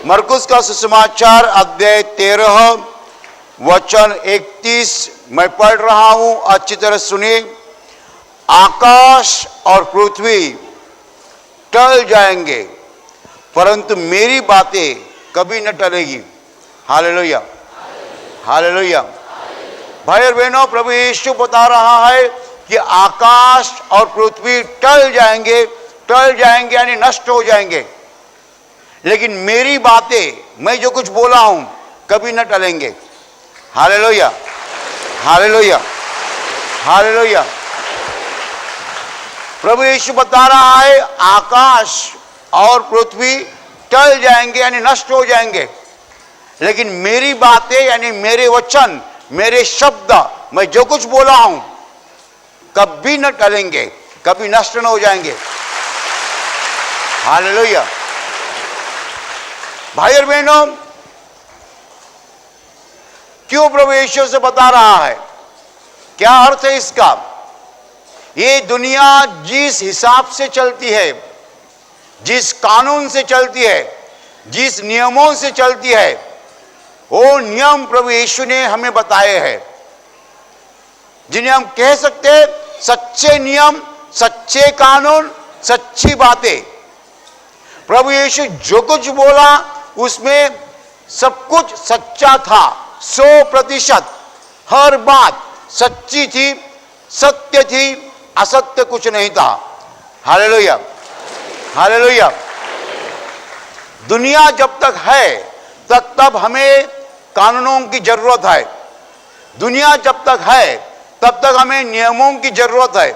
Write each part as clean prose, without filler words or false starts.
मरकुस का सुसमाचार अध्याय 13 वचन 31 मैं पढ़ रहा हूं, अच्छी तरह सुनिए। आकाश और पृथ्वी टल जाएंगे परंतु मेरी बातें कभी न टलेगी। Hallelujah, hallelujah. भाई और बहनों, प्रभु यीशु बता रहा है कि आकाश और पृथ्वी टल जाएंगे यानी नष्ट हो जाएंगे, लेकिन मेरी बातें, मैं जो कुछ बोला हूं, कभी न टलेंगे। Hallelujah, hallelujah, hallelujah. प्रभु यीशु बता रहा है आकाश और पृथ्वी टल जाएंगे यानी नष्ट हो जाएंगे, लेकिन मेरी बातें यानी मेरे वचन, मेरे शब्द, मैं जो कुछ बोला हूं कभी न टलेंगे, कभी नष्ट न हो जाएंगे। हालेलुया। भाई और बहनों, क्यों प्रभु यीशु से बता रहा है? क्या अर्थ है इसका? ये दुनिया जिस हिसाब से चलती है, जिस कानून से चलती है, जिस नियमों से चलती है, वो नियम प्रभु यीशु ने हमें बताए हैं, जिन्हें हम कह सकते हैं सच्चे नियम, सच्चे कानून, सच्ची बातें। प्रभु यीशु जो कुछ बोला उसमें सब कुछ सच्चा था, 100%। हर बात सच्ची थी, सत्य थी, असत्य कुछ नहीं था। Hallelujah, hallelujah. दुनिया जब तक है तब हमें कानूनों की जरूरत है। दुनिया जब तक है तब तक हमें नियमों की जरूरत है।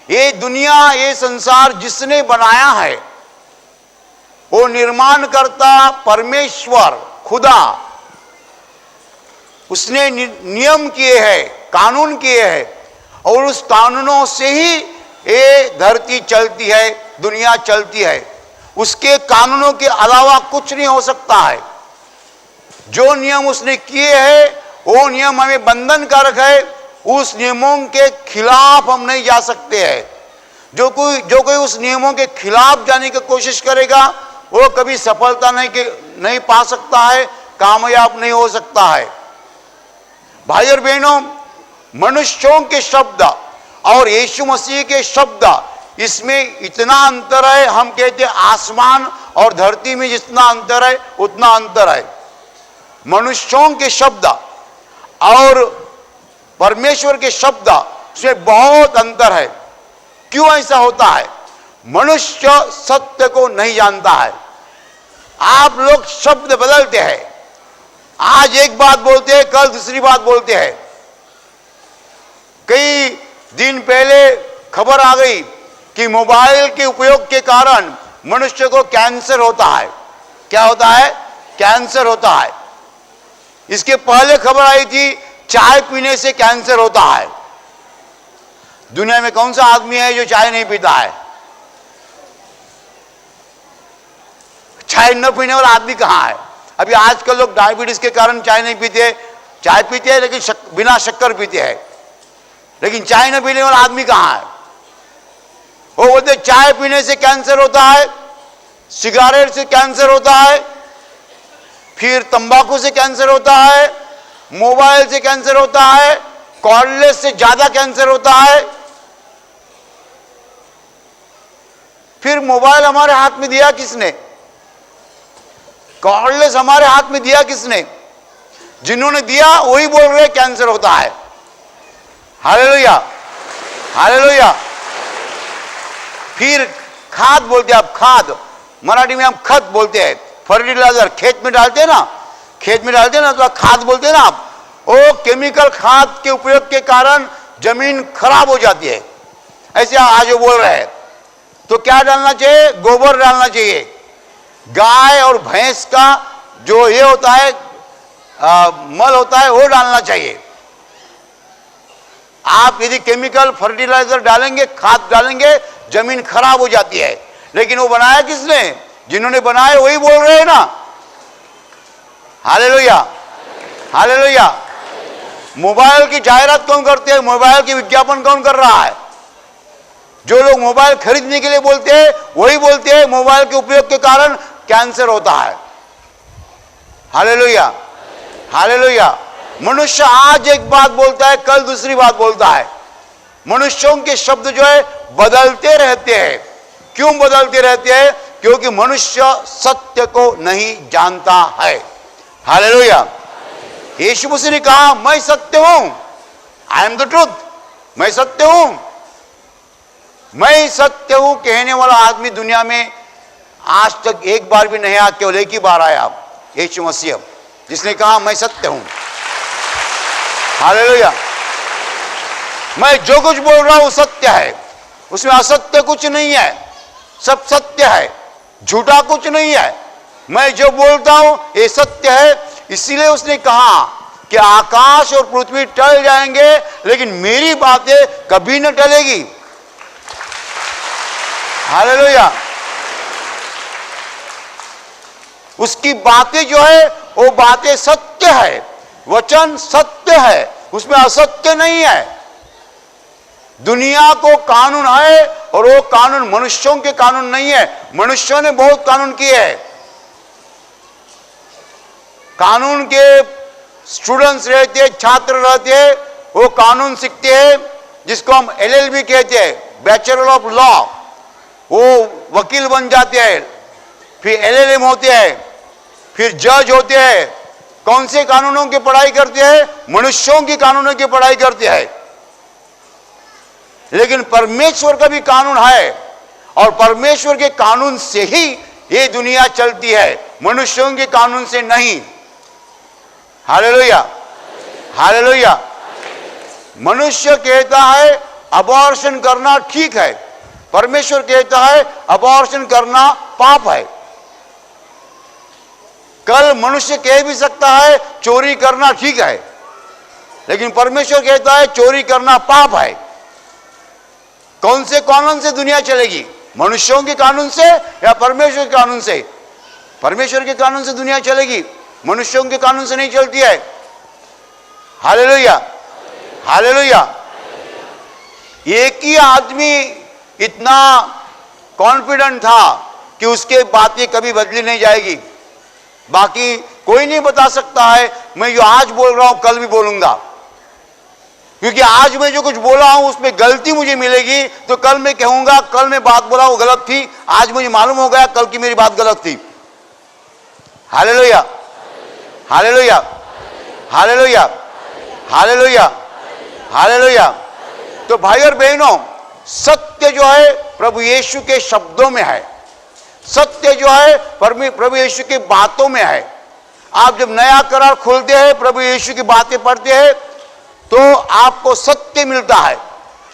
ये दुनिया, ये संसार जिसने बनाया है, वो निर्माणकर्ता परमेश्वर खुदा, उसने नियम किए हैं, कानून किए हैं, और उस कानूनों से ही ये धरती चलती है, दुनिया चलती है। उसके कानूनों के अलावा कुछ नहीं हो सकता है। जो नियम उसने किए हैं वो नियम हमें बंधन कारक है, उस नियमों के खिलाफ हम नहीं जा सकते हैं। जो कोई उस नियमों के खिलाफ जाने की कोशिश करेगा वो कभी सफलता नहीं पा सकता है, कामयाब नहीं हो सकता है। भाई और बहनों, मनुष्यों के शब्द और यीशु मसीह के शब्द, इसमें इतना अंतर है, हम कहते हैं आसमान और धरती में जितना अंतर है उतना अंतर है। मनुष्यों के शब्द और परमेश्वर के शब्द उसमें बहुत अंतर है। क्यों ऐसा होता है? मनुष्य सत्य को नहीं जानता है। आप लोग शब्द बदलते हैं, आज एक बात बोलते हैं, कल दूसरी बात बोलते हैं। कई दिन पहले खबर आ गई कि मोबाइल के उपयोग के कारण मनुष्य को कैंसर होता है। क्या होता है? कैंसर होता है। इसके पहले खबर आई थी चाय पीने से कैंसर होता है। दुनिया में कौन सा आदमी है जो चाय नहीं पीता है? चाय न पीने वाला आदमी कहां है? अभी आजकल लोग डायबिटीज के कारण चाय नहीं पीते, चाय पीते हैं लेकिन बिना शक्कर पीते हैं, लेकिन चाय न पीने वाला आदमी कहां है? वो बोलते चाय पीने से कैंसर होता है, सिगारेट से कैंसर होता है, फिर तंबाकू से कैंसर होता है, मोबाइल से कैंसर होता है, कॉर्डलेस से ज्यादा कैंसर होता है। फिर मोबाइल हमारे हाथ में दिया किसने? कॉर्डलेस हमारे हाथ में दिया किसने? जिन्होंने दिया वही बोल रहे कैंसर होता है। Hallelujah, hallelujah. फिर खाद बोलते हैं, आप खाद, मराठी में हम खत बोलते हैं, फर्टिलाइजर खेत में डालते हैं ना, खेत में डालते हैं ना तो खाद बोलते हैं ना आप। वो केमिकल खाद के उपयोग के कारण जमीन खराब हो जाती है, ऐसे आज वो बोल रहे हैं। तो क्या डालना चाहिए? गोबर डालना चाहिए। गाय और भैंस का जो ये होता है मल होता है वो डालना चाहिए। आप यदि केमिकल फर्टिलाइजर डालेंगे, खाद डालेंगे, जमीन खराब हो जाती है। लेकिन वो बनाया किसने? जिन्होंने बनाया वही बोल रहे हैं ना। Hallelujah, hallelujah. मोबाइल की जाहिरात कौन करते हैं? मोबाइल की विज्ञापन कौन कर रहा है? जो लोग मोबाइल खरीदने के लिए बोलते हैं वही बोलते हैं मोबाइल के उपयोग के कारण कैंसर होता है। Hallelujah, hallelujah. मनुष्य आज एक बात बोलता है, कल दूसरी बात बोलता है। मनुष्यों के शब्द जो है बदलते रहते हैं। क्यों बदलते रहते हैं? क्योंकि मनुष्य सत्य को नहीं जानता है। हालेलुया। यीशु मसीह ने कहा, मैं सत्य हूं, आई एम द ट्रूथ, मैं सत्य हूं। मैं सत्य हूं कहने वाला आदमी दुनिया में आज तक एक बार भी नहीं आया, केवल एक ही बार आया, यीशु मसीह, जिसने कहा मैं सत्य हूं। हालेलुया। मैं जो कुछ बोल रहा हूं सत्य है, उसमें असत्य कुछ नहीं है, सब सत्य है, झूठा कुछ नहीं है। मैं जो बोलता हूं ये सत्य है। इसीलिए उसने कहा कि आकाश और पृथ्वी टल जाएंगे लेकिन मेरी बातें कभी न टलेगी। हालेलुया। उसकी बातें जो है वो बातें सत्य है, वचन सत्य है, उसमें असत्य नहीं है। दुनिया को कानून है और वो कानून मनुष्यों के कानून नहीं है। मनुष्यों ने बहुत कानून किए हैं। कानून के स्टूडेंट्स रहते हैं, छात्र रहते हैं, वो कानून सीखते हैं, जिसको हम LLB कहते हैं, बैचलर ऑफ लॉ। वो वकील बन जाते हैं, फिर LLM होते हैं, फिर जज होते हैं। कौन से कानूनों की पढ़ाई करते हैं? मनुष्यों की कानूनों की पढ़ाई करते हैं। लेकिन परमेश्वर का भी कानून है और परमेश्वर के कानून से ही ये दुनिया चलती है, मनुष्यों के कानून से नहीं। Hallelujah, hallelujah. मनुष्य कहता है अबॉर्शन करना ठीक है, परमेश्वर कहता है अबॉर्शन करना पाप है। कल मनुष्य कह भी सकता है चोरी करना ठीक है, लेकिन परमेश्वर कहता है चोरी करना पाप है। कौन से कानून से दुनिया चलेगी? मनुष्यों के कानून से या परमेश्वर के कानून से? परमेश्वर के कानून से दुनिया चलेगी, मनुष्यों के कानून से नहीं चलती है। Hallelujah, hallelujah. एक ही आदमी इतना कॉन्फिडेंट था कि उसके बातें कभी बदली नहीं जाएगी। बाकी कोई नहीं बता सकता है मैं जो आज बोल रहा हूं कल भी बोलूंगा, क्योंकि आज मैं जो कुछ बोला हूं उसमें गलती मुझे मिलेगी तो कल मैं कहूंगा कल मैं बात बोला वो गलत थी, आज मुझे मालूम हो गया कल की मेरी बात गलत थी। Hallelujah, hallelujah, hallelujah, hallelujah, hallelujah. तो भाई और बहनों, सत्य जो है प्रभु यीशु के शब्दों में है, सत्य जो है प्रभु यीशु की बातों में है। आप जब नया करार खोलते हैं, प्रभु यीशु की बातें पढ़ते हैं, तो आपको सत्य मिलता है।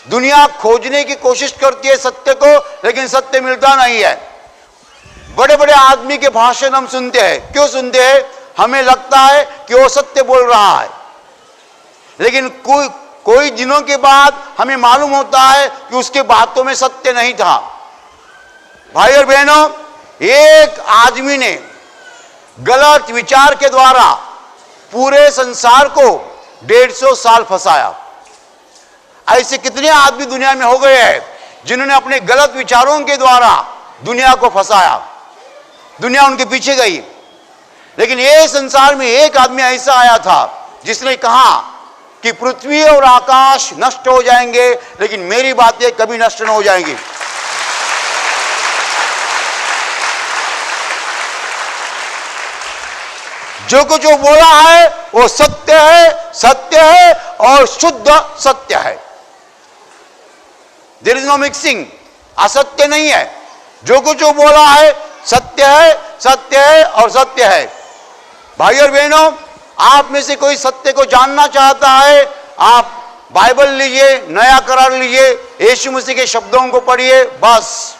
दुनिया खोजने की कोशिश करती है सत्य को, लेकिन सत्य मिलता नहीं है। बड़े बड़े आदमी के भाषण हम सुनते हैं, क्यों सुनते हैं? हमें लगता है कि वो सत्य बोल रहा है, लेकिन कोई दिनों के बाद हमें मालूम होता है कि उसके बातों में सत्य नहीं था। भाई और बहनों, एक आदमी ने गलत विचार के द्वारा पूरे संसार को 150 साल फंसाया। ऐसे कितने आदमी दुनिया में हो गए हैं जिन्होंने अपने गलत विचारों के द्वारा दुनिया को फंसाया, दुनिया उनके पीछे गई। लेकिन ये संसार में एक आदमी ऐसा आया था जिसने कहा कि पृथ्वी और आकाश नष्ट हो जाएंगे लेकिन मेरी बातें कभी नष्ट न हो जाएंगी। जो कुछ वो बोला है वो सत्य है, सत्य है और शुद्ध सत्य है। देयर इज नो मिक्सिंग, असत्य नहीं है। जो कुछ वो बोला है सत्य है, सत्य है और सत्य है। भाई और बहनों, आप में से कोई सत्य को जानना चाहता है, आप बाइबल लीजिए, नया करार लीजिए, यीशु मसीह के शब्दों को पढ़िए, बस।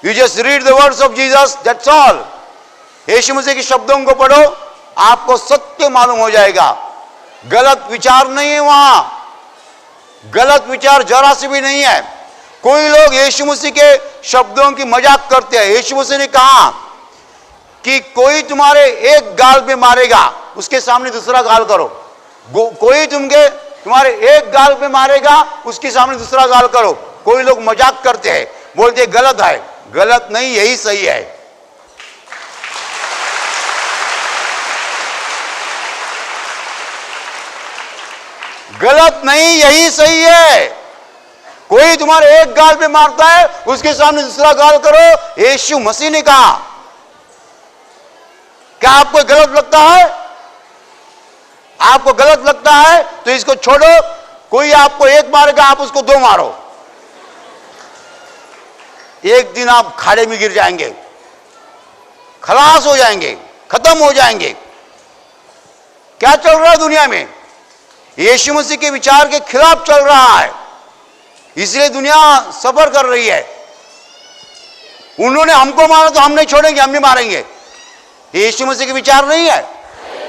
You just read the words of Jesus, that's all. Yeshu Masih के शब्दों को पढ़ो, आपको सत्य मालूम हो जाएगा। गलत विचार नहीं है वहां, गलत विचार जरा से भी नहीं है। कोई लोग यीशु मसीह के शब्दों की मजाक करते हैं। यीशु मसीह ने कहा कि कोई तुम्हारे एक गाल पे मारेगा, उसके सामने दूसरा गाल करो। कोई तुम्हारे एक गाल पे मारेगा, उसके सामने दूसरा गाल करो। कोई लोग मजाक करते हैं, बोलते हैं गलत है। गलत नहीं, यही सही है। गलत नहीं, यही सही है। कोई तुम्हारे एक गाल पे मारता है, उसके सामने दूसरा गाल करो, यीशु मसीह ने कहा। क्या आपको गलत लगता है? आपको गलत लगता है तो इसको छोड़ो। कोई आपको एक मारेगा, आप उसको दो मारो। एक दिन आप खाड़े में गिर जाएंगे, खलास हो जाएंगे, खत्म हो जाएंगे। क्या चल रहा है दुनिया में? यीशु मसीह के विचार के खिलाफ चल रहा है, इसलिए दुनिया सफर कर रही है। उन्होंने हमको मारा तो हम नहीं छोड़ेंगे, हम नहीं मारेंगे। यीशु मसीह के विचार नहीं है।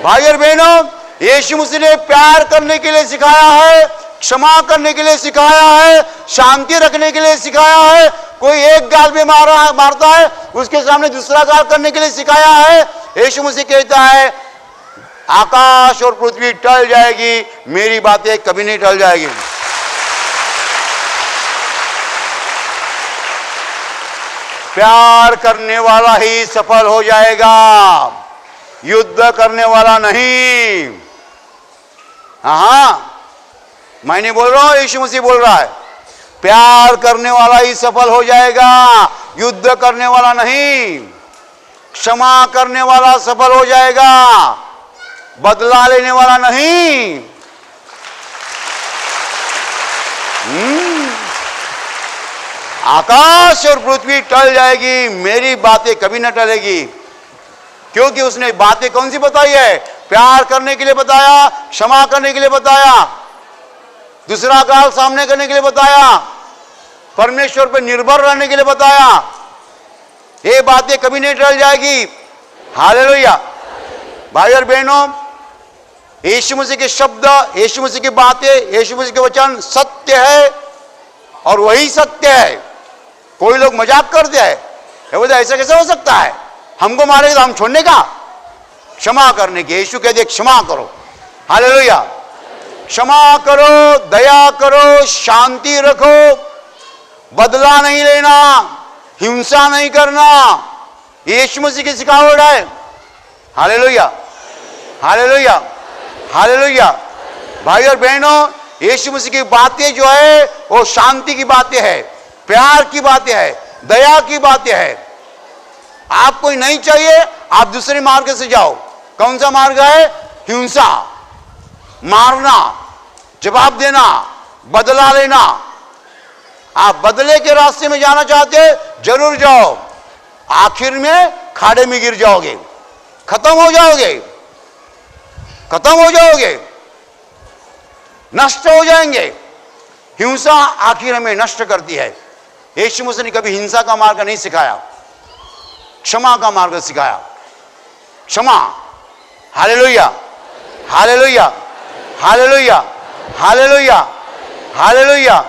भाई और बहनों, यीशु मसीह ने प्यार करने के लिए सिखाया है, क्षमा करने के लिए सिखाया है, शांति रखने के लिए सिखाया है। कोई एक गाल पे मारता है, उसके सामने दूसरा गाल करने के लिए सिखाया है। यीशु मसीह कहता है, आकाश और पृथ्वी टल जाएगी, मेरी बातें कभी नहीं टल जाएगी। प्यार करने वाला ही सफल हो जाएगा, युद्ध करने वाला नहीं। हाँ, मैं नहीं बोल रहा हूं, यीशु मसीह बोल रहा है। प्यार करने वाला ही सफल हो जाएगा, युद्ध करने वाला नहीं। क्षमा करने वाला सफल हो जाएगा, बदला लेने वाला नहीं। आकाश और पृथ्वी टल जाएगी, मेरी बातें कभी न टलेगी। क्योंकि उसने बातें कौन सी बताई है? प्यार करने के लिए बताया, क्षमा करने के लिए बताया, दूसरा गाल सामने करने के लिए बताया, परमेश्वर पर निर्भर रहने के लिए बताया। ये बातें कभी नहीं टल जाएगी। हालेलुया। भाई और बहनों, यीशु मसीह के शब्द, यीशु मसीह की बातें, यीशु मसीह के वचन सत्य है और वही सत्य है। कोई लोग मजाक करते हैं, बोलते ऐसा कैसे हो सकता है, हमको मारेगा तो हम छोड़ने का? क्षमा करने की, यीशु कहते क्षमा करो। हालेलुया। क्षमा करो, दया करो, शांति रखो, बदला नहीं लेना, हिंसा नहीं करना। यीशु मसीह की सिखावट है। Hallelujah, hallelujah, hallelujah. भाई और बहनों, यीशु मसीह की बातें जो है वो शांति की बातें है, प्यार की बातें है, दया की बातें है। आपको नहीं चाहिए, आप दूसरे मार्ग से जाओ। कौन सा मार्ग है? हिंसा, मारना, जवाब देना, बदला लेना। आप बदले के रास्ते में जाना चाहते हैं, जरूर जाओ, आखिर में खाड़े में गिर जाओगे, खत्म हो जाओगे, खत्म हो जाओगे, नष्ट हो जाएंगे। हिंसा आखिर हमें नष्ट करती है। यीशु मसीह ने कभी हिंसा का मार्ग नहीं सिखाया, क्षमा का मार्ग सिखाया। क्षमा। Hallelujah, hallelujah, hallelujah, hallelujah, hallelujah.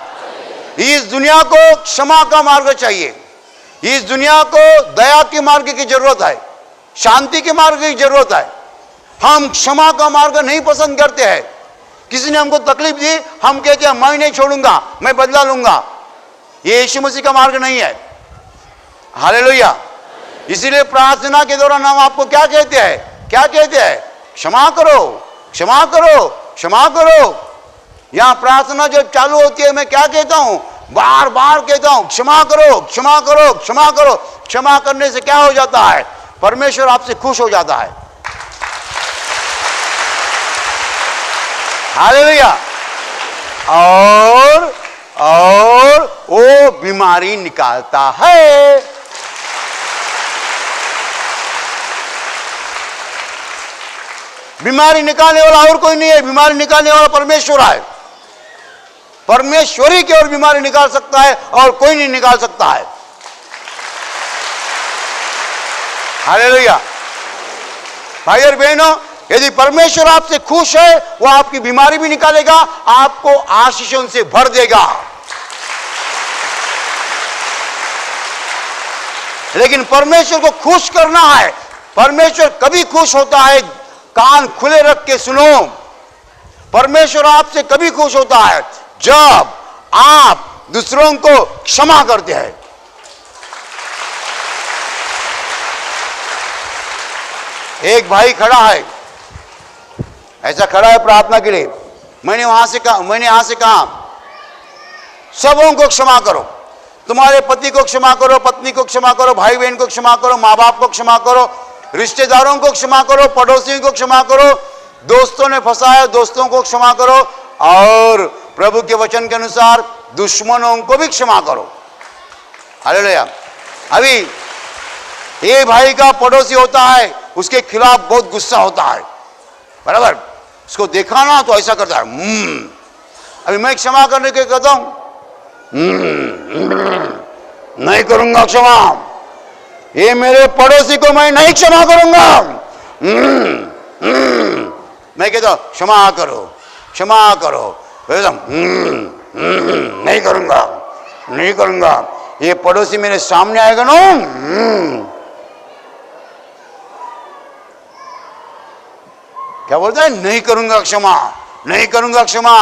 इस दुनिया को क्षमा का मार्ग चाहिए। इस दुनिया को दया के मार्ग की जरूरत है, शांति के मार्ग की जरूरत है। हम क्षमा का मार्ग नहीं पसंद करते हैं। किसी ने हमको तकलीफ दी, हम कहते हैं मैं नहीं छोड़ूंगा, मैं बदला लूंगा। ये यीशु मसीह का मार्ग नहीं है। हालेलुया। इसीलिए प्रार्थना के दौरान हम आपको क्या कहते हैं? क्या कहते हैं? क्षमा करो, क्षमा करो, क्षमा करो। यहां प्रार्थना जब चालू होती है, मैं क्या कहता हूं? बार बार कहता हूं, क्षमा करो, क्षमा करो, क्षमा करो। क्षमा करने से क्या हो जाता है? परमेश्वर आपसे खुश हो जाता है। हालेलुया। और वो बीमारी निकालता है। बीमारी निकालने वाला और कोई नहीं है, बीमारी निकालने वाला परमेश्वर है। परमेश्वर ही केवल बीमारी निकाल सकता है और कोई नहीं निकाल सकता है। हालेलुया। भाई और बहनों, यदि परमेश्वर आपसे खुश है, वो आपकी बीमारी भी निकालेगा, आपको आशीषों से भर देगा। लेकिन परमेश्वर को खुश करना है। परमेश्वर कभी खुश होता है, कान खुले रख के सुनो। परमेश्वर आपसे कभी खुश होता है जब आप दूसरों को क्षमा करते हैं। एक भाई खड़ा है, ऐसा खड़ा है प्रार्थना के लिए। मैंने यहाँ से कहा सबों को क्षमा करो। तुम्हारे पति को क्षमा करो, पत्नी को क्षमा करो, भाई बहन को क्षमा करो, माँ बाप को क्षमा करो, रिश्तेदारों को क्षमा करो, पड़ोसियों को क्षमा करो, दोस्तों ने फंसाया दोस्तों को क्षमा करो, और प्रभु के वचन के अनुसार दुश्मनों को भी क्षमा करो। हालेलुया। अभी ये भाई का पड़ोसी होता है, उसके खिलाफ बहुत गुस्सा होता है, बराबर, उसको देखा ना तो ऐसा करता है, अभी मैं क्षमा करने के कहता हूं, नहीं करूंगा क्षमा, ये मेरे पड़ोसी को मैं नहीं क्षमा करूंगा। मैं कहता हूं क्षमा करो, क्षमा करो, एकदम नहीं करूंगा, नहीं करूंगा। ये पड़ोसी मेरे सामने आएगा ना, क्या बोलता है, नहीं करूंगा क्षमा, नहीं करूंगा क्षमा।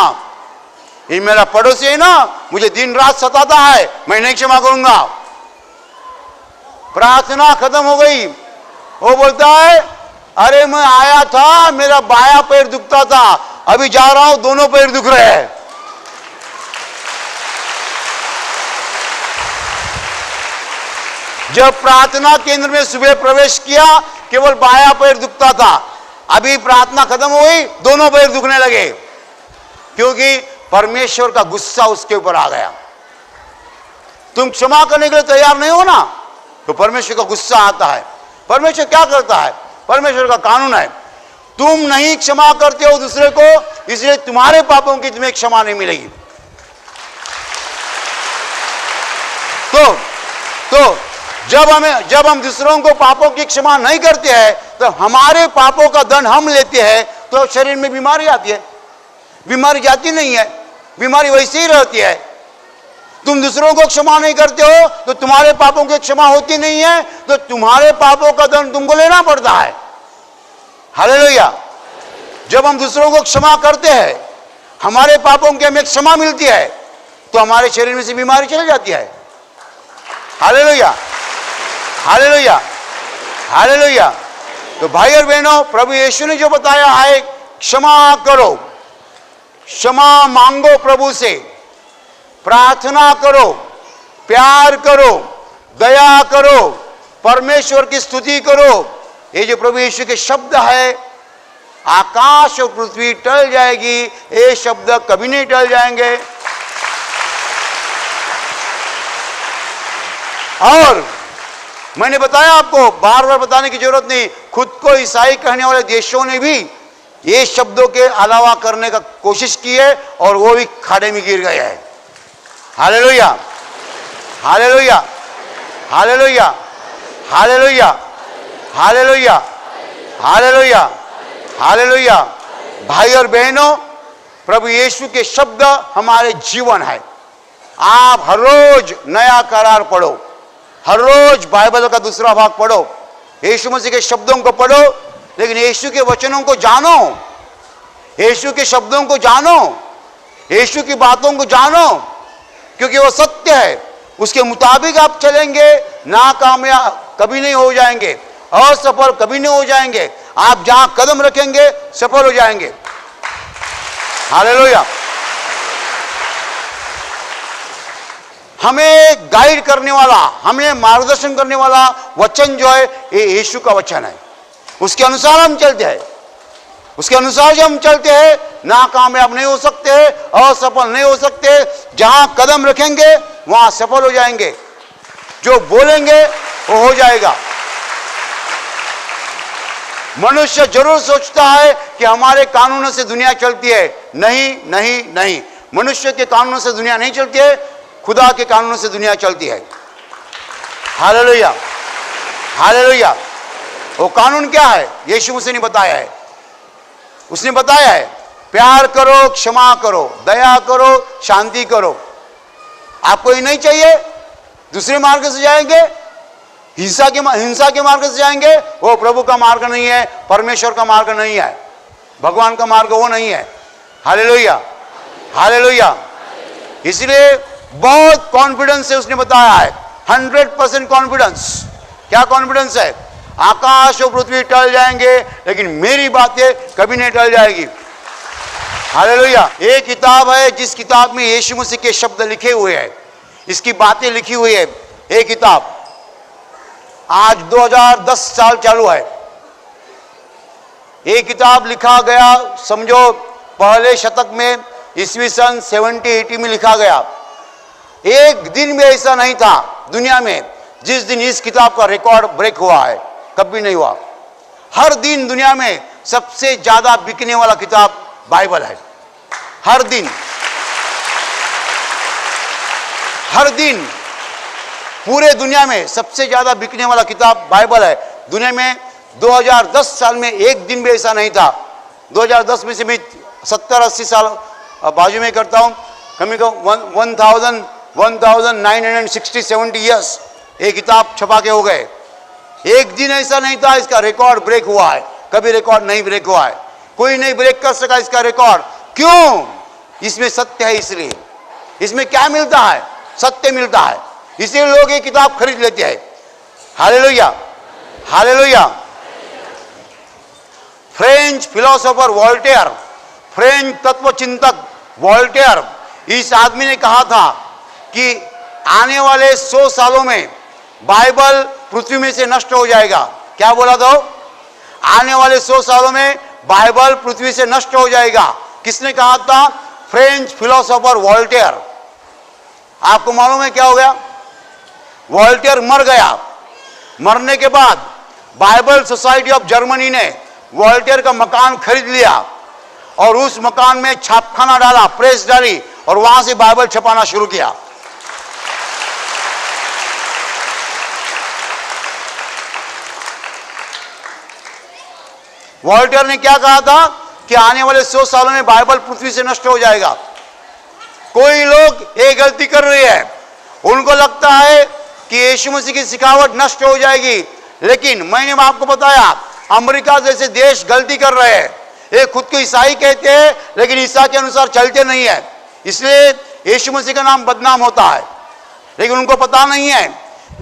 ये मेरा पड़ोसी है ना, मुझे दिन रात सताता है, मैं नहीं क्षमा करूंगा। प्रार्थना खत्म हो गई, वो बोलता है अरे मैं आया था, मेरा बायां पैर दुखता था, अभी जा रहा हूं दोनों पैर दुख रहे हैं। जब प्रार्थना केंद्र में सुबह प्रवेश किया केवल बायां पैर दुखता था, अभी प्रार्थना खत्म हो गई दोनों पैर दुखने लगे, क्योंकि परमेश्वर का गुस्सा उसके ऊपर आ गया। तुम क्षमा करने के लिए तैयार नहीं हो ना, तो परमेश्वर का गुस्सा आता है। परमेश्वर क्या करता है, परमेश्वर का कानून है, तुम नहीं क्षमा करते हो दूसरे को, इसलिए तुम्हारे पापों की तुम्हें क्षमा नहीं मिलेगी। तो जब हम दूसरों को पापों की क्षमा नहीं करते हैं, तो हमारे पापों का दंड हम लेते हैं, तो शरीर में बीमारी आती है। बीमारी जाती नहीं है, बीमारी वैसे ही रहती है। तुम दूसरों को क्षमा नहीं करते हो तो तुम्हारे पापों की क्षमा होती नहीं है, तो तुम्हारे पापों का दंड तुमको लेना पड़ता है। हालेलुया। जब हम दूसरों को क्षमा करते हैं, हमारे पापों की हमें क्षमा मिलती है, तो हमारे शरीर में से बीमारी चली जाती है। Hallelujah, hallelujah, hallelujah. तो भाई और बहनों, प्रभु यीशु ने जो बताया है, क्षमा करो, क्षमा मांगो, प्रभु से प्रार्थना करो, प्यार करो, दया करो, परमेश्वर की स्तुति करो। ये जो प्रभु यीशु के शब्द है, आकाश और पृथ्वी टल जाएगी, ये शब्द कभी नहीं टल जाएंगे। और मैंने बताया आपको, बार बार बताने की जरूरत नहीं, खुद को ईसाई कहने वाले देशों ने भी ये शब्दों के अलावा करने का कोशिश की है, और वो भी खाड़े में गिर गए हैं। Hallelujah, hallelujah, hallelujah, hallelujah, hallelujah, hallelujah, hallelujah. भाई और बहनों, प्रभु यीशु के शब्द हमारे जीवन है। आप हर रोज नया करार पढ़ो, हर रोज बाइबल का दूसरा भाग पढ़ो, यीशु मसीह के शब्दों को पढ़ो, लेकिन यीशु के वचनों को जानो, यीशु के शब्दों को जानो, यीशु की बातों को जानो, क्योंकि वो सत्य है। उसके मुताबिक आप चलेंगे, नाकामयाब कभी नहीं हो जाएंगे, असफल कभी नहीं हो जाएंगे। आप जहां कदम रखेंगे सफल हो जाएंगे। हालेलुया। हमें गाइड करने वाला, हमें मार्गदर्शन करने वाला वचन जो है, ये यीशु का वचन है। उसके अनुसार हम चलते हैं, उसके अनुसार जब हम चलते हैं, नाकामयाब नहीं हो सकते, असफल नहीं हो सकते। जहां कदम रखेंगे वहां सफल हो जाएंगे, जो बोलेंगे वो हो जाएगा। मनुष्य जरूर सोचता है कि हमारे कानूनों से दुनिया चलती है। नहीं नहीं नहीं, मनुष्य के कानूनों से दुनिया नहीं चलती है, खुदा के कानूनों से दुनिया चलती है। Hallelujah, hallelujah. वो कानून क्या है? यीशु मसीह ने बताया है। उसने बताया है, प्यार करो, क्षमा करो, दया करो, शांति करो। आपको ये नहीं चाहिए, दूसरे मार्ग से जाएंगे, हिंसा के मार्ग से जाएंगे, वो प्रभु का मार्ग नहीं है, परमेश्वर का मार्ग नहीं है, भगवान का मार्ग वो नहीं है। Hallelujah, hallelujah. इसलिए बहुत कॉन्फिडेंस से उसने बताया है, 100% कॉन्फिडेंस। क्या कॉन्फिडेंस है? आकाश और पृथ्वी टल जाएंगे, लेकिन मेरी बातें कभी नहीं टल जाएगी। हालेलुया। ये किताब है जिस किताब में यीशु मसीह के शब्द लिखे हुए हैं, इसकी बातें लिखी हुई है। ये किताब आज 2010 साल चालू है। ये किताब लिखा गया समझो पहले शतक में, ईस्वी सन 70-80 में लिखा गया। एक दिन भी ऐसा नहीं था दुनिया में जिस दिन इस किताब का रिकॉर्ड ब्रेक हुआ है, कभी नहीं हुआ। हर दिन दुनिया में सबसे ज्यादा बिकने वाला किताब बाइबल है। हर दिन पूरे दुनिया में सबसे ज्यादा बिकने वाला किताब बाइबल है। दुनिया में 2010 साल में एक दिन भी ऐसा नहीं था। 2010 में से मैं 70-80 साल बाजू में करता हूं, कमी को 1960-70 ईयर्स ये किताब छपा के हो गए। एक दिन ऐसा नहीं था इसका रिकॉर्ड ब्रेक हुआ है, कभी रिकॉर्ड नहीं ब्रेक हुआ है। कोई नहीं ब्रेक कर सका इसका रिकॉर्ड। क्यों? इसमें सत्य है, इसलिए। इसमें क्या मिलता है? सत्य मिलता है, इसलिए लोग ये किताब खरीद लेते हैं। Hallelujah, hallelujah. French philosopher Voltaire, French तत्वचिंतक वोल्टेयर, इस आदमी ने कहा था कि आने वाले 100 सालों में बाइबल पृथ्वी में से नष्ट हो जाएगा। क्या बोला था? आने वाले 100 सालों में बाइबल पृथ्वी से नष्ट हो जाएगा। किसने कहा था? French philosopher Voltaire. आपको मालूम है क्या हो गया? वोल्टेयर मर गया। मरने के बाद बाइबल सोसाइटी ऑफ जर्मनी ने वोल्टेयर का मकान खरीद लिया और उस मकान में छापखाना डाला, प्रेस डाली और वहां से बाइबल छपाना शुरू किया। वोल्टेयर ने क्या कहा था कि आने वाले 100 सालों में बाइबल पृथ्वी से नष्ट हो जाएगा। कोई लोग ये गलती कर रहे हैं, उनको लगता है कि यीशु मसीह की सिखावट नष्ट हो जाएगी, लेकिन मैंने आपको बताया अमेरिका जैसे देश गलती कर रहे हैं। ये खुद को ईसाई कहते हैं लेकिन ईसा के अनुसार चलते नहीं है, इसलिए यीशु मसीह का नाम बदनाम होता है। लेकिन उनको पता नहीं है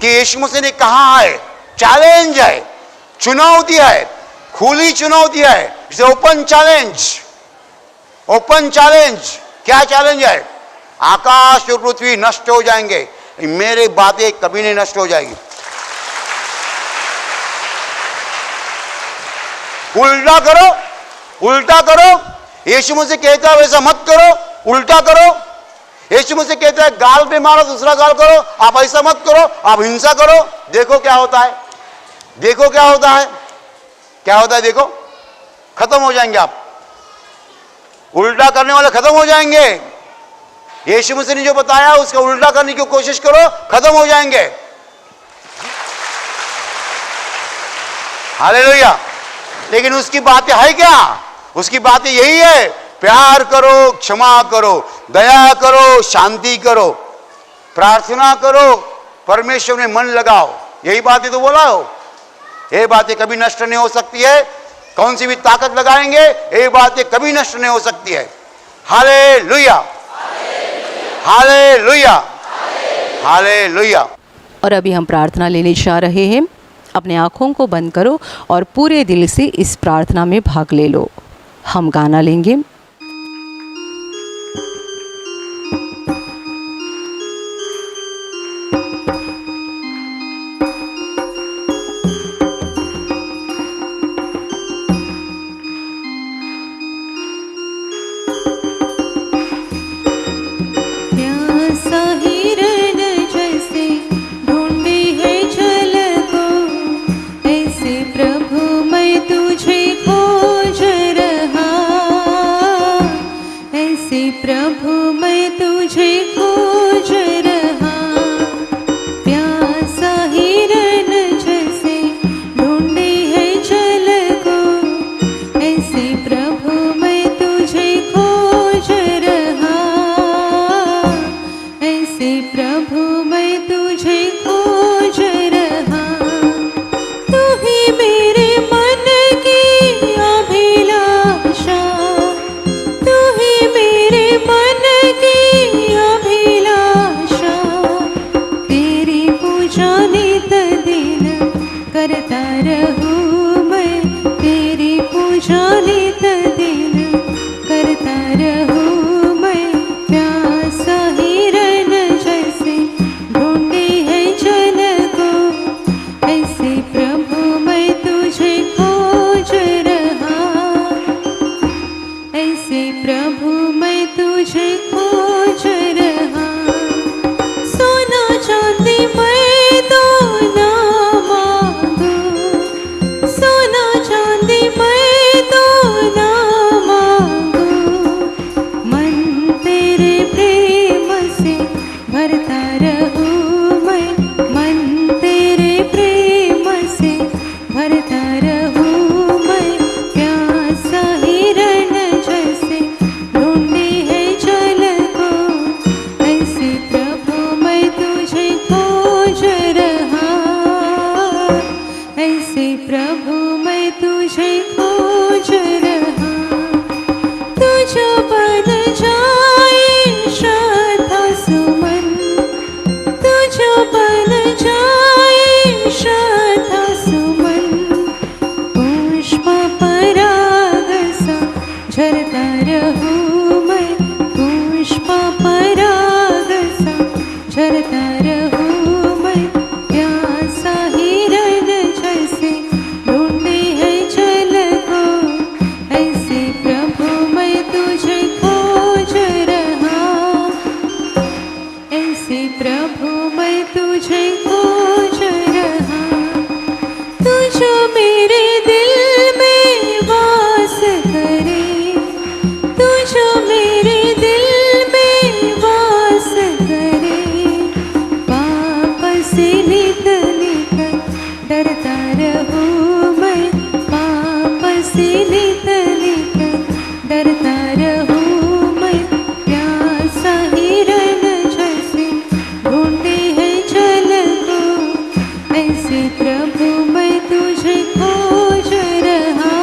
कि यीशु मसीह ने कहा है, चैलेंज है, चुनौती है, खुली चुनौती है। इसे ओपन चैलेंज, ओपन चैलेंज। क्या चैलेंज है? आकाश और पृथ्वी नष्ट हो जाएंगे, मेरी बातें कभी नहीं नष्ट हो जाएगी। उल्टा करो, उल्टा करो। यीशु मसीह कहता है वैसा मत करो, उल्टा करो। यीशु मसीह कहता है गाल पे मारो, दूसरा गाल करो, आप ऐसा मत करो, आप हिंसा करो। देखो क्या होता है, देखो क्या होता है, क्या होता है देखो। खत्म हो जाएंगे आप, उल्टा करने वाले खत्म हो जाएंगे। यीशु मसीह ने जो बताया उसका उल्टा करने की कोशिश करो, खत्म हो जाएंगे। हालेलुया। लेकिन उसकी बातें है क्या? उसकी बातें यही है, प्यार करो, क्षमा करो, दया करो, शांति करो, प्रार्थना करो, परमेश्वर में मन लगाओ। यही बातें तो बोला हो। ये बातें कभी नष्ट नहीं हो सकती है। कौन सी भी ताकत लगाएंगे, ये बातें कभी नष्ट नहीं हो सकती है। Hallelujah, hallelujah, hallelujah. और अभी हम प्रार्थना लेने जा रहे हैं। अपने आँखों को बंद करो और पूरे दिल से इस प्रार्थना में भाग ले लो। हम गाना लेंगे। प्रभु मैं तुझे खोज रहा भरता रहूं मैं प्यासा हिरण जैसे ढूंढे है जल को, ऐसे प्रभु मैं तुझे खोज रहा, ऐसे प्रभु मैं तुझे खोज रहा। तुझ बन जाए श्रद्धा सुमन, तुझ बन जाए श्रद्धा सुमन, पुष्प पराग सा झरता रहूं मैं, पुष्प पराग सा झरता रहूं मैं, प्यासा हिरण जैसे ढूंढे है जल को, ऐसे प्रभु मैं तुझे खोज रहा, ऐसे प्रभु मैं तुझे खोज रहा। तू जो मेरे दिल में वास करे, तू जो मेरे दिल में वास करे, पाप से नित नित डरता रहूं मैं, पाप से नित नित डरता रहूं मैं, प्यासा हिरण जैसे ढूंढे है जल को, ऐसे प्रभु मैं तुझे खोज रहा,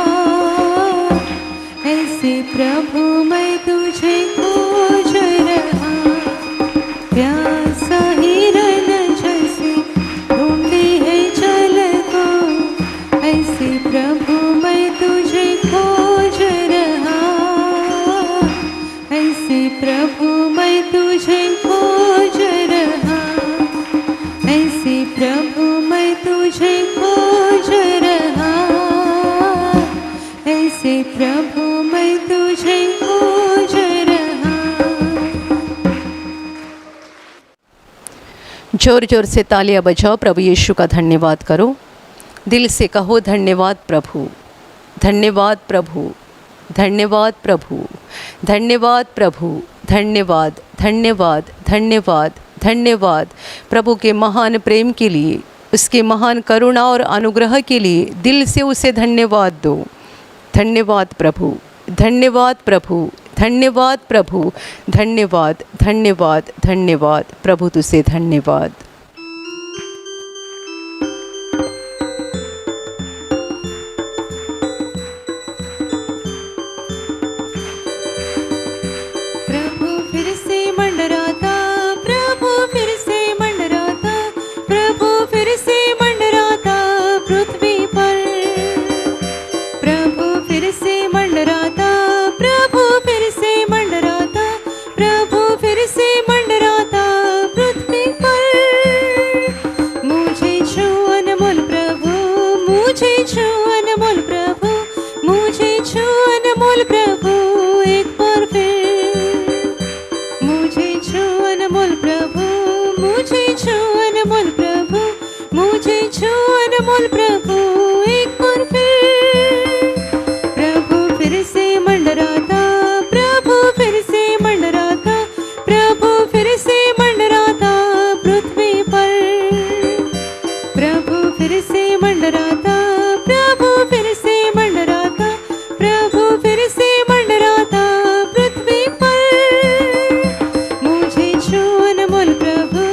ऐसे प्रभु मैं तुझे खोज रहा। प्यासा हिरण जैसे ढूंढे है जल को, ऐसे प्रभु मैं तुझे खोज रहा, ऐसे प्रभु मैं तुझे खोज रहा, ऐसे प्रभु मैं तुझे खोज रहा, ऐसे प्रभु मैं तुझे खोज रहा। जोर जोर से तालियां बजाओ, प्रभु यीशु का धन्यवाद करो, दिल से कहो धन्यवाद प्रभु, धन्यवाद प्रभु, धन्यवाद प्रभु, धन्यवाद प्रभु, धन्यवाद धन्यवाद धन्यवाद धन्यवाद प्रभु के महान प्रेम के लिए, उसके महान करुणा और अनुग्रह के लिए दिल से उसे धन्यवाद दो। धन्यवाद प्रभु, धन्यवाद प्रभु, धन्यवाद प्रभु, धन्यवाद धन्यवाद धन्यवाद प्रभु तुझे धन्यवाद। प्रभु फिर से मंडराता, प्रभु फिर से मंडराता, प्रभु फिर से मंडराता पृथ्वी पर, प्रभु फिर से मंडराता, प्रभु फिर से मंडराता, प्रभु फिर से मंडराता पृथ्वी पर। मुझे छू अनमोल प्रभु, मुझे छू अनमोल प्रभु, मुझे छू अनमोल प्रभु एक बार फिर, मुझे छू अनमोल प्रभु, मुझे छू अनमोल प्रभु, मुझे छू अनमोल प्रभु एक बार फिर। प्रभु फिर से मंडराता, प्रभु फिर से मंडराता, प्रभु फिर से मंडराता पृथ्वी पर, प्रभु फिर से मंडराता, प्रभु फिर से मंडराता, प्रभु फिर से मंडराता पृथ्वी पर। मुझे छू अनमोल प्रभु,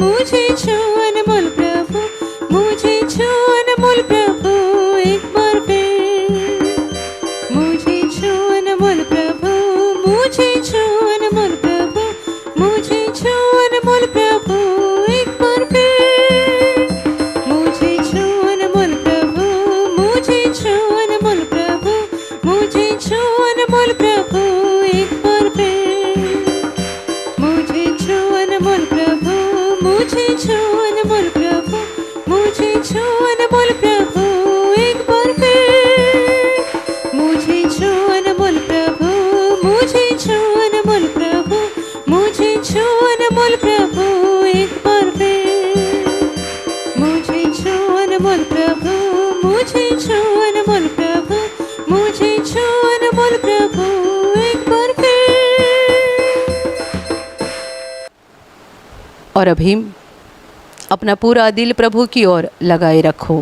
मुझे छू अनमोल प्रभु, मुझे छू अनमोल प्रभु एक बार फिर, मुझे छू अनमोल प्रभु, मुझे छू अनमोल प्रभु, मुझे छू अनमोल प्रभु एक बार फिर, मुझे छू अनमोल प्रभु, मुझे छू अनमोल प्रभु, मुझे छू अनमोल प्रभु एक बार फिर, मुझे छू अनमोल प्रभु, मुझे छू अनमोल प्रभु, मुझे छू अनमोल प्रभु एक बार फिर, मुझे छू अनमोल प्रभु, मुझे छू अनमोल प्रभु, मुझे छू अनमोल प्रभु एक बार फिर, मुझे छू अनमोल प्रभु, मुझे छू अनमोल प्रभु, मुझे छू अनमोल प्रभु एक बार फिर। और अभी अपना पूरा दिल प्रभु की ओर लगाए रखो।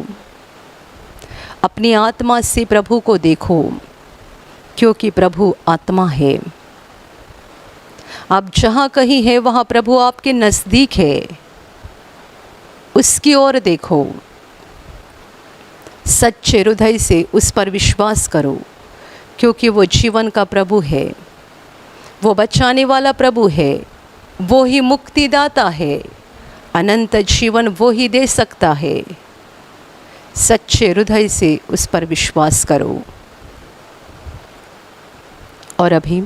अपनी आत्मा से प्रभु को देखो, क्योंकि प्रभु आत्मा है। आप जहाँ कहीं हैं वहाँ प्रभु आपके नज़दीक है, उसकी ओर देखो। सच्चे हृदय से उस पर विश्वास करो, क्योंकि वो जीवन का प्रभु है, वो बचाने वाला प्रभु है, वो ही मुक्तिदाता है, अनंत जीवन वो ही दे सकता है। सच्चे हृदय से उस पर विश्वास करो। और अभी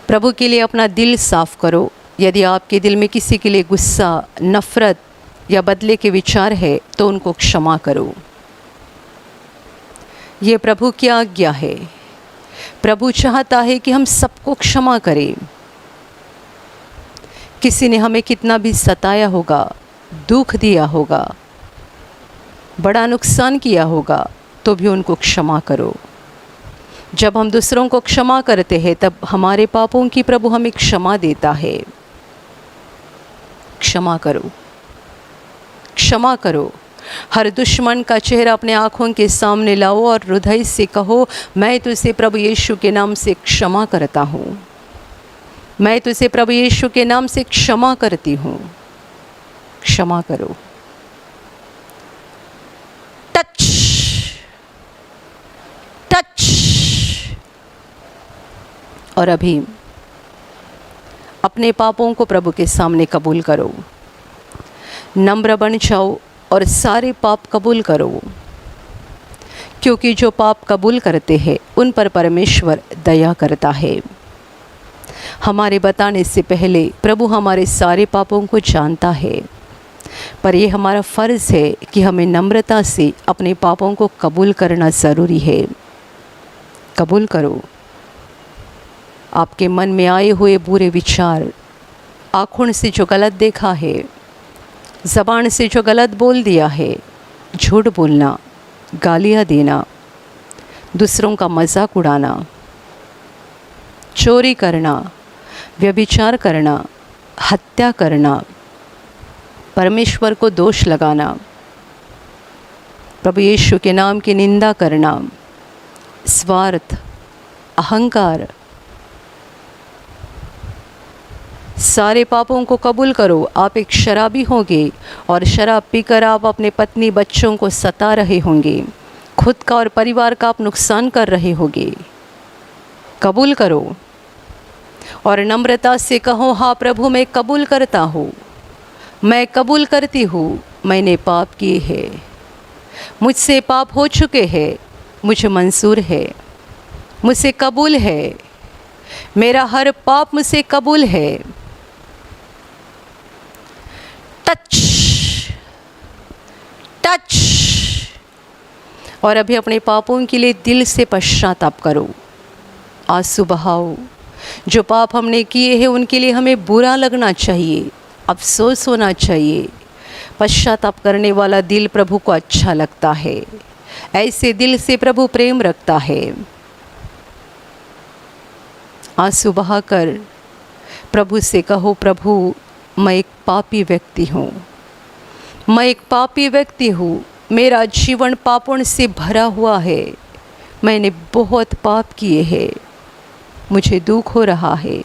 प्रभु के लिए अपना दिल साफ करो। यदि आपके दिल में किसी के लिए गुस्सा, नफ़रत या बदले के विचार है तो उनको क्षमा करो। ये प्रभु की आज्ञा है। प्रभु चाहता है कि हम सबको क्षमा करें। किसी ने हमें कितना भी सताया होगा, दुख दिया होगा, बड़ा नुकसान किया होगा, तो भी उनको क्षमा करो। जब हम दूसरों को क्षमा करते हैं तब हमारे पापों की प्रभु हमें क्षमा देता है। क्षमा करो, क्षमा करो। हर दुश्मन का चेहरा अपने आँखों के सामने लाओ और हृदय से कहो, मैं तुझे प्रभु यीशु के नाम से क्षमा करता हूँ। मैं तुझे प्रभु यीशु के नाम से क्षमा करती हूँ। क्षमा करो। Touch touch. और अभी अपने पापों को प्रभु के सामने कबूल करो। नम्र बन जाओ और सारे पाप कबूल करो, क्योंकि जो पाप कबूल करते हैं उन पर परमेश्वर दया करता है। हमारे बताने से पहले प्रभु हमारे सारे पापों को जानता है, पर यह हमारा फ़र्ज़ है कि हमें नम्रता से अपने पापों को कबूल करना ज़रूरी है। कबूल करो। आपके मन में आए हुए बुरे विचार, आँखों से जो गलत देखा है, ज़बान से जो गलत बोल दिया है, झूठ बोलना, गालियाँ देना, दूसरों का मजाक उड़ाना, चोरी करना, व्यभिचार करना, हत्या करना, परमेश्वर को दोष लगाना, प्रभु यीशु के नाम की निंदा करना, स्वार्थ, अहंकार, सारे पापों को कबूल करो। आप एक शराबी होंगे और शराब पीकर आप अपने पत्नी बच्चों को सता रहे होंगे, खुद का और परिवार का आप नुकसान कर रहे होंगे। कबूल करो और नम्रता से कहो, हाँ प्रभु मैं कबूल करता हूँ, मैं कबूल करती हूँ, मैंने पाप किए हैं, मुझसे पाप हो चुके हैं, मुझे मंजूर है, मुझसे कबूल है, मेरा हर पाप मुझसे कबूल है। Touch touch. और अभी अपने पापों के लिए दिल से पश्चाताप करो, आंसू बहाओ। जो पाप हमने किए हैं उनके लिए हमें बुरा लगना चाहिए, अफसोस होना चाहिए। पश्चाताप करने वाला दिल प्रभु को अच्छा लगता है। ऐसे दिल से प्रभु प्रेम रखता है। आंसू बहाकर प्रभु से कहो, प्रभु मैं एक पापी व्यक्ति हूँ, मैं एक पापी व्यक्ति हूँ, मेरा जीवन पापों से भरा हुआ है, मैंने बहुत पाप किए हैं, मुझे दुख हो रहा है,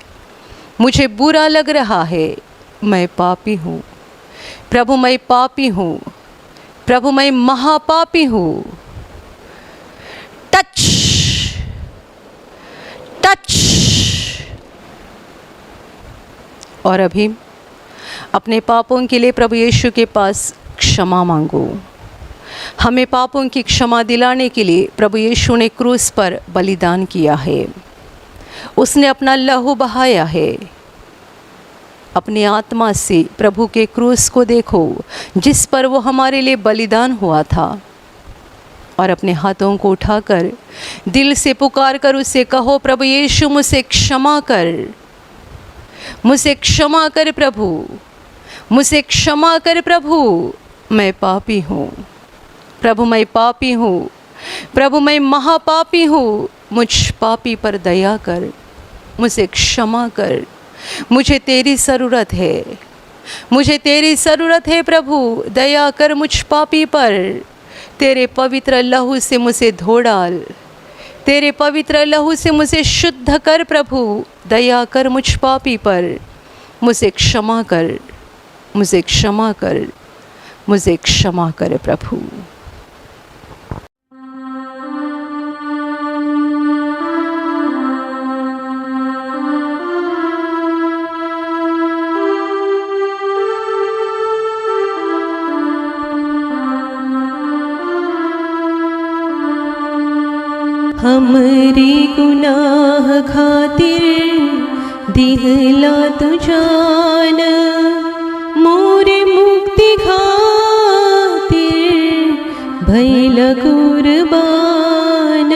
मुझे बुरा लग रहा है, मैं पापी हूँ प्रभु, मैं पापी हूँ प्रभु, मैं महापापी हूँ। Touch touch. और अभी अपने पापों के लिए प्रभु यीशु के पास क्षमा मांगो। हमें पापों की क्षमा दिलाने के लिए प्रभु यीशु ने क्रूस पर बलिदान किया है, उसने अपना लहू बहाया है। अपनी आत्मा से प्रभु के क्रूस को देखो जिस पर वो हमारे लिए बलिदान हुआ था, और अपने हाथों को उठाकर दिल से पुकार कर उसे कहो, प्रभु यीशु मुझसे क्षमा कर, मुझे क्षमा कर प्रभु, मुझे क्षमा कर प्रभु, मैं पापी हूँ प्रभु, मैं पापी हूँ प्रभु, मैं महापापी हूँ, मुझ पापी पर दया कर, मुझे क्षमा कर, मुझे तेरी ज़रूरत है, मुझे तेरी ज़रूरत है प्रभु, दया कर मुझ पापी पर, तेरे पवित्र लहू से मुझे धो डाल, तेरे पवित्र लहू से मुझे शुद्ध कर प्रभु। दया कर मुझ पापी पर, मुझे क्षमा कर, मुझे क्षमा कर, मुझे क्षमा कर प्रभु। हमरे गुनाह खातिर दिहला तू जान, मोरे मुक्ति खातिर भइला कुर्बान।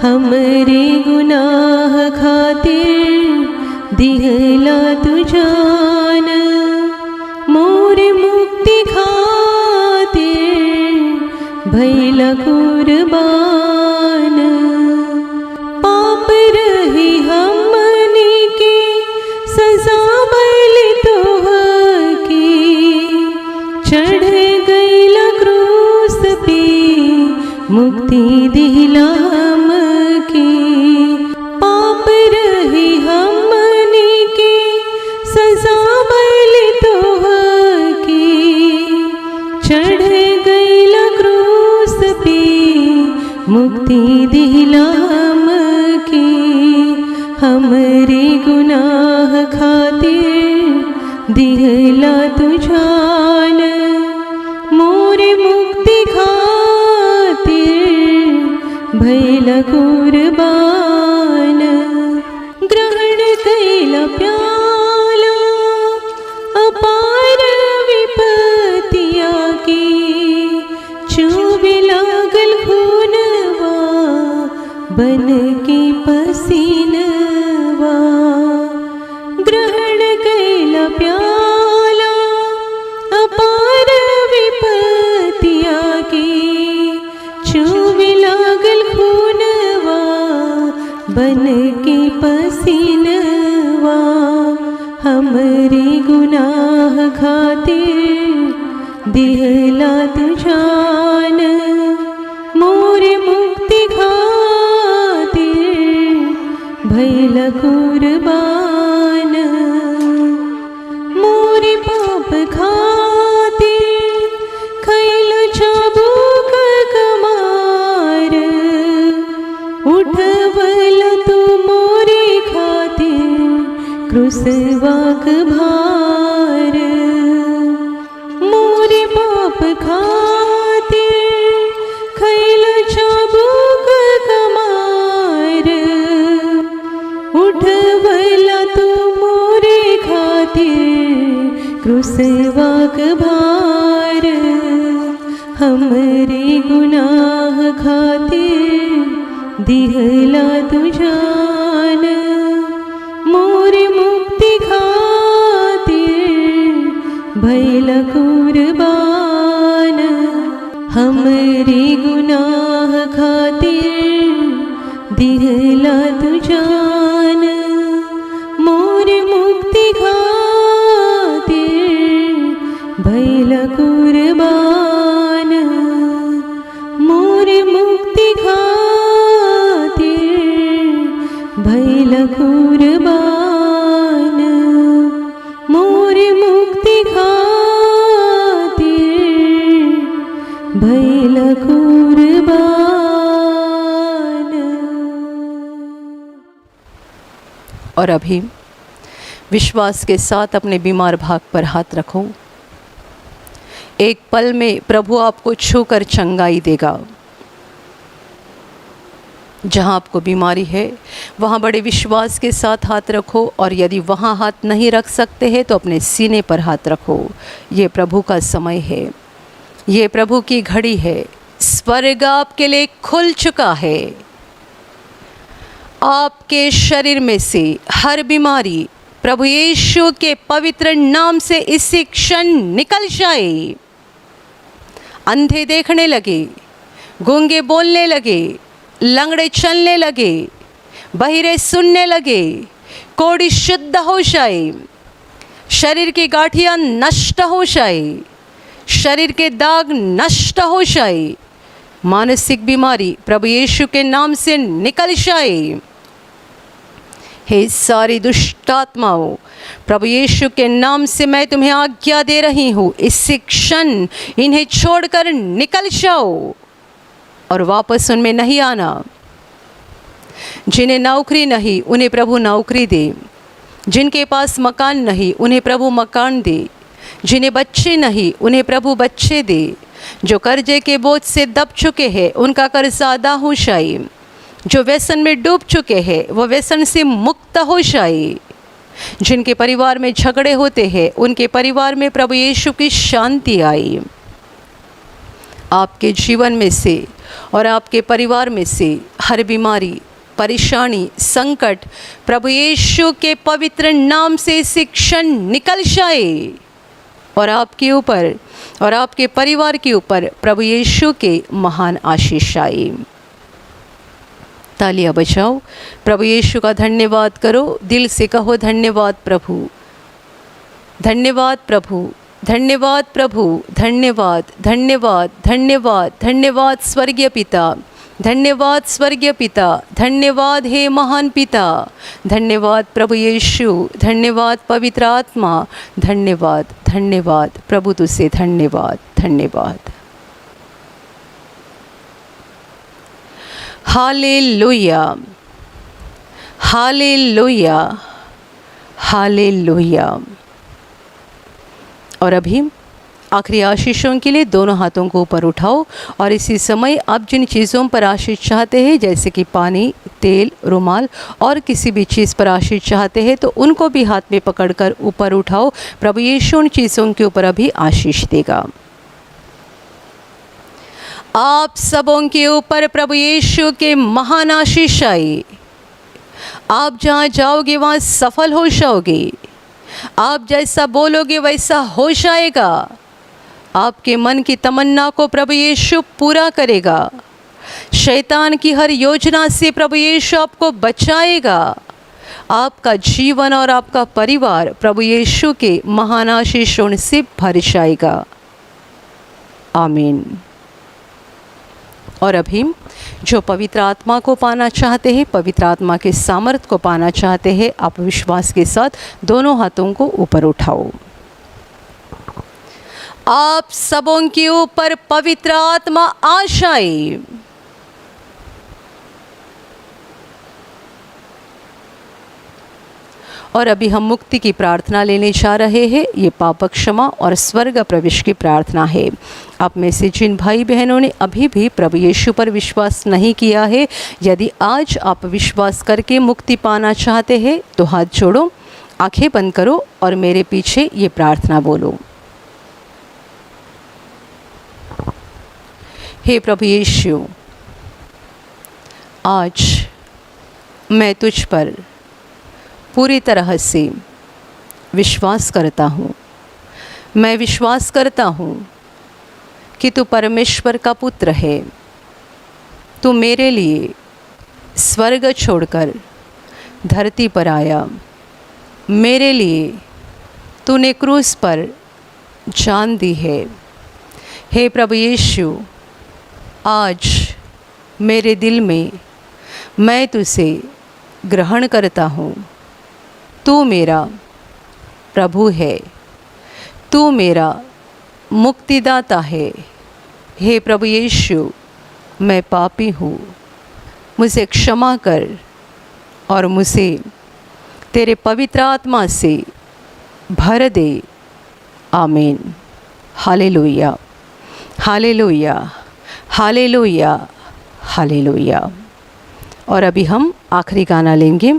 हमरे गुनाह खातिर दिहला तू जान, मोरे मुक्ति खातिर भइला कुर्बान। पाप रही हमनी के सजा मिली तोहके, चढ़ गईला क्रूस पे मुक्ति दिला हमके। पाप रही हमनी के सजा मिली तोहके, चढ़ गईला क्रूस पे मुक्ति दिला हमके। हमरे गुनाह खातिर दिहला तू जान, मोरे मुक्ति खातिर भइला कुर्बान। ग्रहण कैला प्याला अपार विपतिया के, चूबे लागल खूनवा बन के पसीनवा। ग्रहण कैला प्याला अपार विपतिया के, चूबे लागल खूनवा बन के पसीनवा। हमरे गुनाह खातिर दिहला तू जान, मोरे मुक्ति खातिर भइला कुर्बान। मोरे पाप खातिर खइला चाबुक कमार, उठवला तू मोरे खातिर क्रूसवा क भार। मोरे पाप खातिर खइला चाबुक कमार, उठवला तू मोरे खातिर क्रूसवा क भार। हमरे गुनाह खातिर दिहला तू जान, मोरे मुक्ति खातिर भइला कुर्बान। हमरे गुनाह खातिर दिहला तू जान, मोरे मुक्ति खातिर भइला कुर्बान। मोरे मुक्ति खातिर भइला कुर्बान। मोरे मुक्ति खातिर भइला कुर्बान। और अभी विश्वास के साथ अपने बीमार भाग पर हाथ रखो। एक पल में प्रभु आपको छूकर चंगाई देगा। जहाँ आपको बीमारी है वहाँ बड़े विश्वास के साथ हाथ रखो, और यदि वहाँ हाथ नहीं रख सकते हैं तो अपने सीने पर हाथ रखो। ये प्रभु का समय है, ये प्रभु की घड़ी है। स्वर्ग आपके लिए खुल चुका है। आपके शरीर में से हर बीमारी प्रभु यीशु के पवित्र नाम से इसी क्षण निकल जाए। अंधे देखने लगे, गूंगे बोलने लगे, लंगड़े चलने लगे, बहिरे सुनने लगे, कोढ़ी शुद्ध हो जाए, शरीर की गांठियाँ नष्ट हो जाए, शरीर के दाग नष्ट हो जाए, मानसिक बीमारी प्रभु यीशु के नाम से निकल जाए। हे सारी दुष्ट आत्माओं, प्रभु यीशु के नाम से मैं तुम्हें आज्ञा दे रही हूँ, इस क्षण इन्हें छोड़कर निकल जाओ और वापस उनमें नहीं आना। जिन्हें नौकरी नहीं उन्हें प्रभु नौकरी दे, जिनके पास मकान नहीं उन्हें प्रभु मकान दे, जिन्हें बच्चे नहीं उन्हें प्रभु बच्चे दे, जो कर्जे के बोझ से दब चुके हैं उनका कर्जा अदा हो जाए, जो व्यसन में डूब चुके हैं वह व्यसन से मुक्त हो जाए, जिनके परिवार में झगड़े होते हैं उनके परिवार में प्रभु यीशु की शांति आई। आपके जीवन में से और आपके परिवार में से हर बीमारी, परेशानी, संकट प्रभु यीशु के पवित्र नाम से इस क्षण निकल जाए और आपके ऊपर और आपके परिवार के ऊपर प्रभु यीशु के महान आशीष आए। तालियां बजाओ, प्रभु यीशु का धन्यवाद करो, दिल से कहो धन्यवाद प्रभु, धन्यवाद प्रभु, धन्यवाद प्रभु, धन्यवाद धन्यवाद धन्यवाद धन्यवाद स्वर्गीय पिता, धन्यवाद स्वर्गीय पिता, धन्यवाद हे महान पिता, धन्यवाद प्रभु यीशु, धन्यवाद पवित्र आत्मा, धन्यवाद धन्यवाद प्रभु तुझसे धन्यवाद धन्यवाद। Hallelujah, hallelujah, hallelujah. और अभी आखिरी आशीषों के लिए दोनों हाथों को ऊपर उठाओ और इसी समय आप जिन चीज़ों पर आशीष चाहते हैं, जैसे कि पानी, तेल, रुमाल और किसी भी चीज़ पर आशीष चाहते हैं, तो उनको भी हाथ में पकड़कर ऊपर उठाओ। प्रभु यीशु उन चीज़ों के ऊपर अभी आशीष देगा। आप सबों के ऊपर प्रभु यीशु के महान आशीष आए। आप जहाँ जाओगे वहाँ सफल हो जाओगे। आप जैसा बोलोगे वैसा हो जाएगा। आपके मन की तमन्ना को प्रभु यीशु पूरा करेगा। शैतान की हर योजना से प्रभु यीशु आपको बचाएगा। आपका जीवन और आपका परिवार प्रभु यीशु के महान आशीषों से भर जाएगा। आमीन। और अभी जो पवित्र आत्मा को पाना चाहते हैं, पवित्र आत्मा के सामर्थ को पाना चाहते हैं, आप विश्वास के साथ दोनों हाथों को ऊपर उठाओ। आप सबों के ऊपर पवित्र आत्मा आ जाए। और अभी हम मुक्ति की प्रार्थना लेने जा रहे हैं। ये पाप क्षमा और स्वर्ग प्रवेश की प्रार्थना है। आप में से जिन भाई बहनों ने अभी भी प्रभु यीशु पर विश्वास नहीं किया है, यदि आज आप विश्वास करके मुक्ति पाना चाहते हैं तो हाथ जोड़ो, आंखें बंद करो और मेरे पीछे ये प्रार्थना बोलो। हे प्रभु यीशु, आज मैं तुझ पर पूरी तरह से विश्वास करता हूँ। मैं विश्वास करता हूँ कि तू परमेश्वर का पुत्र है। तू मेरे लिए स्वर्ग छोड़कर धरती पर आया। मेरे लिए तूने क्रूस पर जान दी है। हे प्रभु यीशु, आज मेरे दिल में मैं तुझे ग्रहण करता हूँ। तू मेरा प्रभु है। तू मेरा मुक्तिदाता है। हे प्रभु यीशु, मैं पापी हूँ, मुझे क्षमा कर और मुझे तेरे पवित्र आत्मा से भर दे। आमीन। Hallelujah, hallelujah, hallelujah, hallelujah. और अभी हम आखिरी गाना लेंगे।